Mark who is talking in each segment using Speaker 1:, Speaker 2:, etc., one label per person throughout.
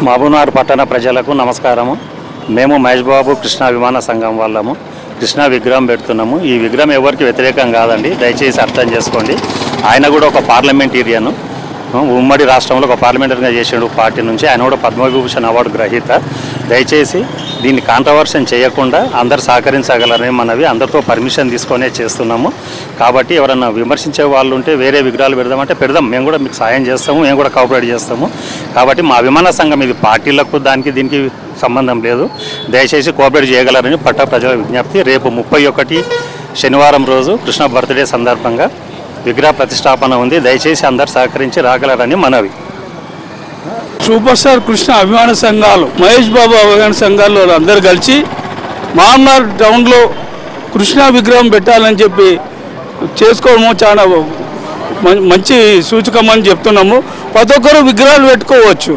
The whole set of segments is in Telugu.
Speaker 1: మహబూబ్నగర్ పట్టణ ప్రజలకు నమస్కారము. మేము మహేష్ బాబు కృష్ణా విమాన సంఘం వాళ్ళము. కృష్ణా విగ్రహం పెడుతున్నాము. ఈ విగ్రహం ఎవరికి వ్యతిరేకం కాదండి, దయచేసి అర్థం చేసుకోండి. ఆయన కూడా ఒక పార్లమెంటేరియన్, ఉమ్మడి రాష్ట్రంలో ఒక పార్లమెంటరీగా చేసాడు పార్టీ నుంచి. ఆయన కూడా పద్మవిభూషణ్ అవార్డు గ్రహీత. దయచేసి దీన్ని కాంట్రవర్షన్ చేయకుండా అందరు సహకరించగలరని మనవి. అందరితో పర్మిషన్ తీసుకొనే చేస్తున్నాము. కాబట్టి ఎవరన్నా విమర్శించే వాళ్ళు ఉంటే వేరే విగ్రహాలు పెడదామంటే పెడదాం, మేము కూడా మీకు సాయం చేస్తాము, మేము కూడా కోఆపరేట్ చేస్తాము. కాబట్టి మా విమాన సంఘం ఇది పార్టీలకు దీనికి సంబంధం లేదు. దయచేసి కోఆపరేట్ చేయగలరని పట్ట ప్రజల విజ్ఞప్తి. రేపు 31 శనివారం రోజు కృష్ణ బర్త్డే సందర్భంగా విగ్రహ ప్రతిష్టాపన ఉంది. దయచేసి అందరు సహకరించి రాగలరని మనవి.
Speaker 2: సూపర్ స్టార్ కృష్ణ అభిమాన సంఘాలు, మహేష్ బాబు అభిమాన సంఘాలు అందరూ కలిసి మహబూబ్నగర్ టౌన్లో కృష్ణ విగ్రహం పెట్టాలని చెప్పి చేసుకోవడము చాలా మంచి సూచకమని చెప్తున్నాము. ప్రతి ఒక్కరు విగ్రహాలు పెట్టుకోవచ్చు,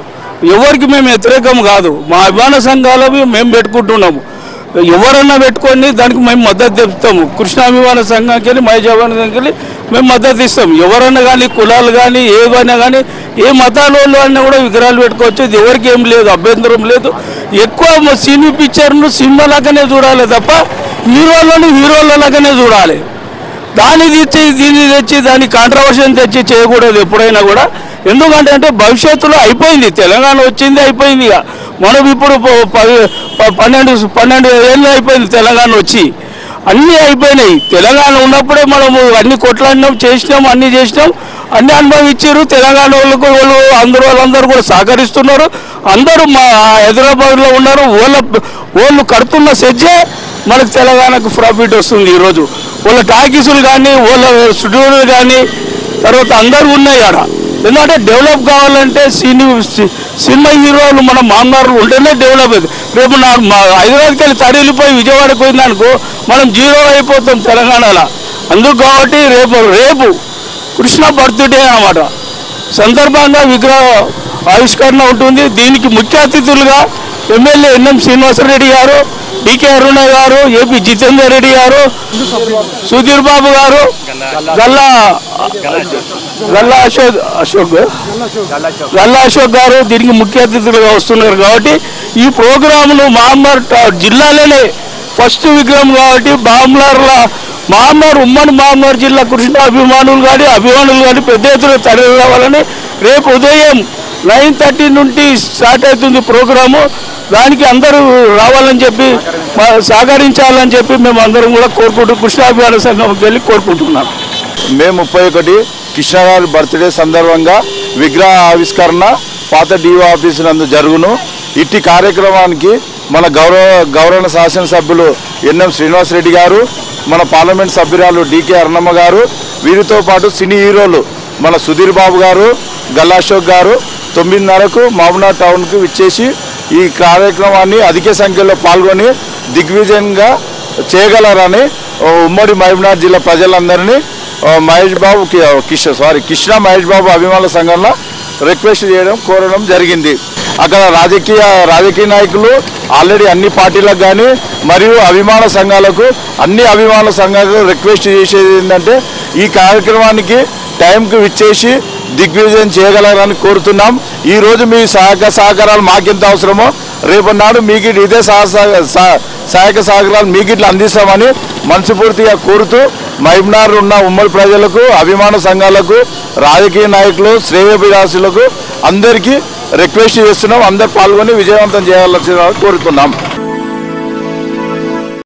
Speaker 2: ఎవరికి మేము వ్యతిరేకం కాదు. మా అభిమాన సంఘాలవి మేము పెట్టుకుంటున్నాము. ఎవరన్నా పెట్టుకొని దానికి మేము మద్దతు తెస్తాము. కృష్ణాభిమాన సంఘానికి వెళ్ళి మహేష్ అభిమాన సంఘానికి వెళ్ళి మేము మద్దతు ఇస్తాము. ఎవరన్నా కానీ కులాలు కానీ ఏవైనా కానీ ఏ మతాల వాళ్ళు అన్నా కూడా విగ్రహాలు పెట్టుకోవచ్చు. ఇది ఎవరికి ఏం లేదు, అభ్యంతరం లేదు. ఎక్కువ సినీ పిక్చర్ను సినిమా లాగానే చూడాలి తప్ప హీరోలను హీరోల లాగానే చూడాలి. దాన్ని తెచ్చి దీన్ని తెచ్చి దాన్ని కాంట్రవర్షన్ తెచ్చి చేయకూడదు ఎప్పుడైనా కూడా. ఎందుకంటే భవిష్యత్తులో అయిపోయింది, తెలంగాణ వచ్చింది అయిపోయింది. ఇక మనం ఇప్పుడు 12 ఏళ్ళు అయిపోయింది తెలంగాణ వచ్చి, అన్నీ అయిపోయినాయి. తెలంగాణ ఉన్నప్పుడే మనము అన్ని కొట్లాడినాం, చేసినాం, అన్నీ చేసినాం, అన్ని అనుభవించారు. తెలంగాణ వాళ్ళకు వాళ్ళందరూ కూడా సహకరిస్తున్నారు. అందరూ మా హైదరాబాద్లో ఉన్నారు. వాళ్ళు కడుతున్న సెజ్జే మనకు తెలంగాణకు ప్రాఫిట్ వస్తుంది. ఈరోజు వాళ్ళ టాకీసులు కానీ వాళ్ళ స్టూడియోలు కానీ తర్వాత అందరూ ఉన్నాయి ఆడ. ఎందుకంటే డెవలప్ కావాలంటే సినిమా హీరోలు మన మామూలు ఉంటేనే డెవలప్ అవుతుంది. రేపు హైదరాబాద్కి వెళ్ళి తరలిపోయి విజయవాడకు పోయిందనుకో మనం జీరో అయిపోతాం తెలంగాణలో. అందుకు కాబట్టి రేపు కృష్ణ బర్త్డే అన్నమాట సందర్భంగా విగ్రహ ఆవిష్కరణ ఉంటుంది. దీనికి ముఖ్య అతిథులుగా ఎమ్మెల్యే ఎన్ఎం శ్రీనివాసరెడ్డి గారు, డికే అరుణ గారు, ఏపీ జితేందర్ రెడ్డి గారు, సుధీర్ బాబు గారు, గల్లా అశోక్ గారు దీనికి ముఖ్య అతిథులుగా వస్తున్నారు. కాబట్టి ఈ ప్రోగ్రాంను మహబూబ్నగర్ జిల్లాలోనే ఫస్ట్ విగ్రహం కాబట్టి మహబూబ్నగర్ ఉమ్మడి మహబూబ్నగర్ జిల్లా కృష్ణ అభిమానులు కానీ పెద్ద ఎత్తున తరలి రావాలని రేపు ఉదయం 9:30 నుండి స్టార్ట్ అవుతుంది ప్రోగ్రాము. దానికి అందరూ రావాలని చెప్పి సహకరించాలని చెప్పి మేము అందరం కూడా కృష్ణాభిమాన సంఘంకి వెళ్ళి కోరుకుంటున్నాం.
Speaker 3: మే 31 కృష్ణ గారి బర్త్డే సందర్భంగా విగ్రహ ఆవిష్కరణ పాత డిఓ ఆఫీసు నందు జరుగును. ఇట్టి కార్యక్రమానికి మన గౌరవ శాసనసభ్యులు ఎన్ఎం శ్రీనివాసరెడ్డి గారు, మన పార్లమెంట్ సభ్యురాలు డికే అరుణమ్మ గారు, వీరితో పాటు సినీ హీరోలు మన సుధీర్ బాబు గారు, గల్లా అశోక్ గారు 9:30కు మహబూబ్నగర్ టౌన్కు విచ్చేసి ఈ కార్యక్రమాన్ని అధిక సంఖ్యలో పాల్గొని దిగ్విజయంగా చేయగలరని ఉమ్మడి మహబూబ్నగర్ జిల్లా ప్రజలందరినీ కృష్ణ మహేష్ బాబు అభిమానుల సంఘంలో రిక్వెస్ట్ కోరడం జరిగింది. అక్కడ రాజకీయ నాయకులు ఆల్రెడీ అన్ని పార్టీలకు కానీ మరియు అన్ని అభిమాన సంఘాలకు రిక్వెస్ట్ చేసేది ఏంటంటే ఈ కార్యక్రమానికి టైంకి విచ్చేసి దిగ్విజయం చేయగలరని కోరుతున్నాం. ఈరోజు మీ సహకారాలు మాకెంత అవసరమో రేపన్నాడు మీకు ఇదే సహాయక సహకారాలు మీకు ఇట్లా అందిస్తామని మనస్ఫూర్తిగా కోరుతూ మహబూబ్నగర్ ఉన్న ఉమ్మడి ప్రజలకు, అభిమాన సంఘాలకు, రాజకీయ నాయకులు, శ్రేయోభిలాషులకు అందరికీ రిక్వెస్ట్ చేస్తున్నాం. అందరు పాల్గొని విజయవంతం చేయాలని కోరుతున్నాం.